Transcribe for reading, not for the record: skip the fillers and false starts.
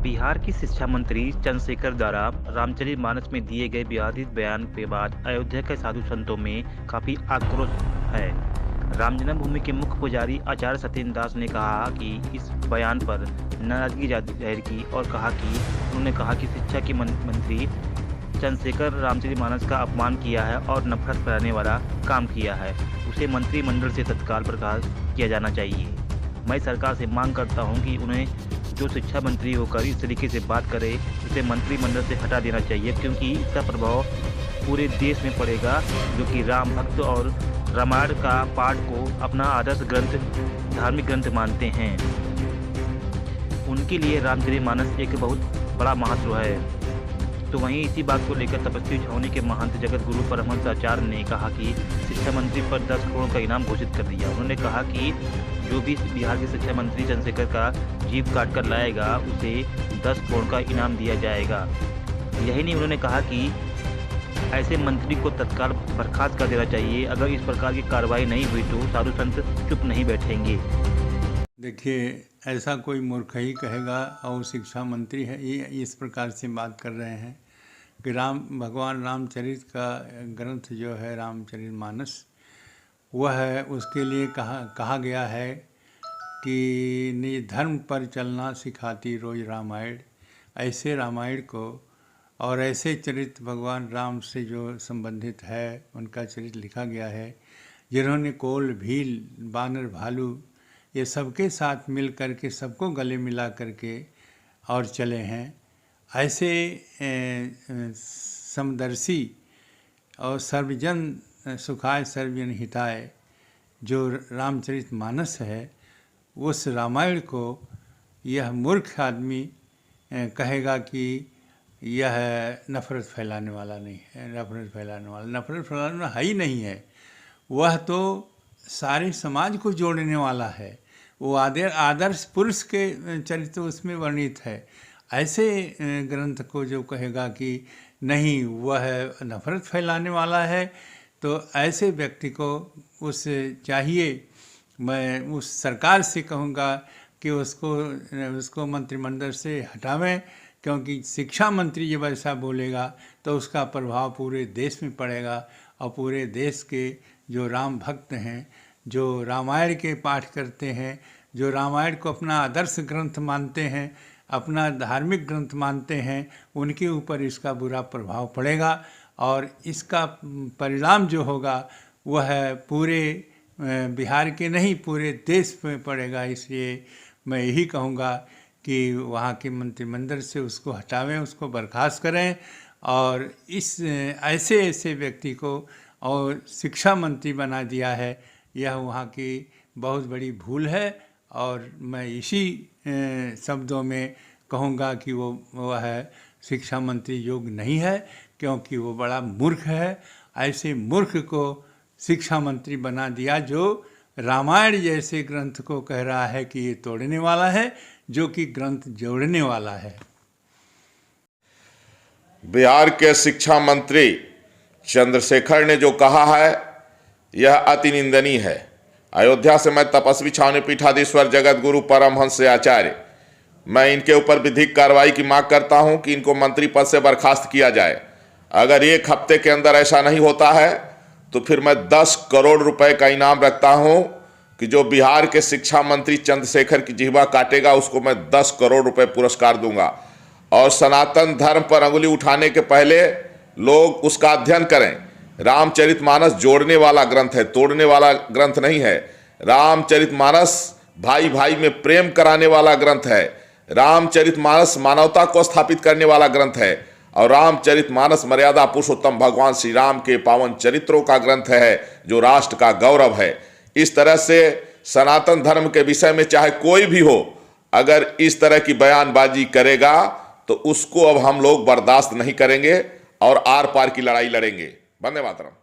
बिहार की शिक्षा मंत्री चंद्रशेखर द्वारा रामचरितमानस में दिए गए विवादित बयान के बाद अयोध्या के साधु संतों में काफी आक्रोश है। राम जन्मभूमि के मुख्य पुजारी आचार्य सत्येंद्र दास ने कहा कि इस बयान पर नाराजगी जाहिर की और उन्होंने कहा कि शिक्षा के मंत्री चंद्रशेखर रामचरितमानस का अपमान किया है और नफरत फैलाने वाला काम किया है। उसे मंत्रिमंडल से तत्काल बर्खास्त किया जाना चाहिए। मैं सरकार से मांग करता हूं कि उन्हें जो शिक्षा मंत्री होकर इस तरीके से बात करे उसे मंत्रिमंडल से हटा देना चाहिए, क्योंकि इसका प्रभाव पूरे देश में पड़ेगा जो कि राम भक्त और रामायण का पाठ को अपना आदर्श ग्रंथ, धार्मिक ग्रंथ मानते हैं। उनके लिए रामचरितमानस एक बहुत बड़ा महत्व है। तो वहीं इसी बात को लेकर तपस्वी छावनी के महंत जगत गुरु परमहंस आचार्य ने कहा कि शिक्षा मंत्री पर 10 करोड़ का इनाम घोषित कर दिया। उन्होंने कहा कि जो भी बिहार के शिक्षा मंत्री चंद्रशेखर का जीभ काट कर लाएगा उसे 10 करोड़ का इनाम दिया जाएगा। यही नहीं, उन्होंने कहा कि ऐसे मंत्री को तत्काल बर्खास्त कर देना चाहिए। अगर इस प्रकार की कार्रवाई नहीं हुई तो साधु संत चुप नहीं बैठेंगे। देखिए, ऐसा कोई मूर्ख ही कहेगा और शिक्षा मंत्री है ये इस प्रकार से बात कर रहे हैं कि भगवान रामचरित का ग्रंथ जो है रामचरितमानस, वह है उसके लिए कहा गया है कि निज धर्म पर चलना सिखाती रोज रामायण। ऐसे रामायण को और ऐसे चरित्र भगवान राम से जो संबंधित है उनका चरित्र लिखा गया है, जिन्होंने कोल भील बानर भालू ये सबके साथ मिल कर के सबको गले मिला करके और चले हैं। ऐसे समदर्शी और सर्वजन सुखाय सर्वजन हिताय जो रामचरितमानस है, उस रामायण को यह मूर्ख आदमी कहेगा कि यह नफ़रत फैलाने वाला नहीं है। नफ़रत फैलाने है ही नहीं है। वह तो सारे समाज को जोड़ने वाला है। वो आदर्श पुरुष के चरित्र उसमें वर्णित है। ऐसे ग्रंथ को जो कहेगा कि नहीं वह नफरत फैलाने वाला है, तो ऐसे व्यक्ति को चाहिए, मैं उस सरकार से कहूँगा कि उसको मंत्रिमंडल से हटावें, क्योंकि शिक्षा मंत्री जब ऐसा बोलेगा तो उसका प्रभाव पूरे देश में पड़ेगा और पूरे देश के जो राम भक्त हैं, जो रामायण के पाठ करते हैं, जो रामायण को अपना आदर्श ग्रंथ मानते हैं, अपना धार्मिक ग्रंथ मानते हैं, उनके ऊपर इसका बुरा प्रभाव पड़ेगा और इसका परिणाम जो होगा वह पूरे बिहार के नहीं पूरे देश में पड़ेगा। इसलिए मैं यही कहूँगा कि वहाँ के मंत्रिमंडल से उसको हटावें, उसको बर्खास्त करें और ऐसे व्यक्ति को और शिक्षा मंत्री बना दिया है। यह वहाँ की बहुत बड़ी भूल है और मैं इसी शब्दों में कहूँगा कि वह शिक्षा मंत्री योग्य नहीं है, क्योंकि वो बड़ा मूर्ख है। ऐसे मूर्ख को शिक्षा मंत्री बना दिया जो रामायण जैसे ग्रंथ को कह रहा है कि ये तोड़ने वाला है, जो कि ग्रंथ जोड़ने वाला है। बिहार के शिक्षा मंत्री चंद्रशेखर ने जो कहा है यह अति निंदनीय है। अयोध्या से मैं तपस्वी छावनी पीठाधीश्वर जगत गुरु परमहंस आचार्य, मैं इनके ऊपर विधिक कार्रवाई की मांग करता हूं कि इनको मंत्री पद से बर्खास्त किया जाए। अगर 1 हफ्ते के अंदर ऐसा नहीं होता है तो फिर मैं 10 करोड़ रुपए का इनाम रखता हूं कि जो बिहार के शिक्षा मंत्री चंद्रशेखर की जिह्वा काटेगा उसको मैं 10 करोड़ रुपए पुरस्कार दूंगा। और सनातन धर्म पर अंगुली उठाने के पहले लोग उसका अध्ययन करें। रामचरितमानस जोड़ने वाला ग्रंथ है, तोड़ने वाला ग्रंथ नहीं है। रामचरितमानस भाई भाई में प्रेम कराने वाला ग्रंथ है। रामचरितमानस मानवता को स्थापित करने वाला ग्रंथ है और रामचरितमानस मर्यादा पुरुषोत्तम भगवान श्री राम के पावन चरित्रों का ग्रंथ है जो राष्ट्र का गौरव है। इस तरह से सनातन धर्म के विषय में चाहे कोई भी हो, अगर इस तरह की बयानबाजी करेगा तो उसको अब हम लोग बर्दाश्त नहीं करेंगे और आर पार की लड़ाई लड़ेंगे। वंदे मातरम।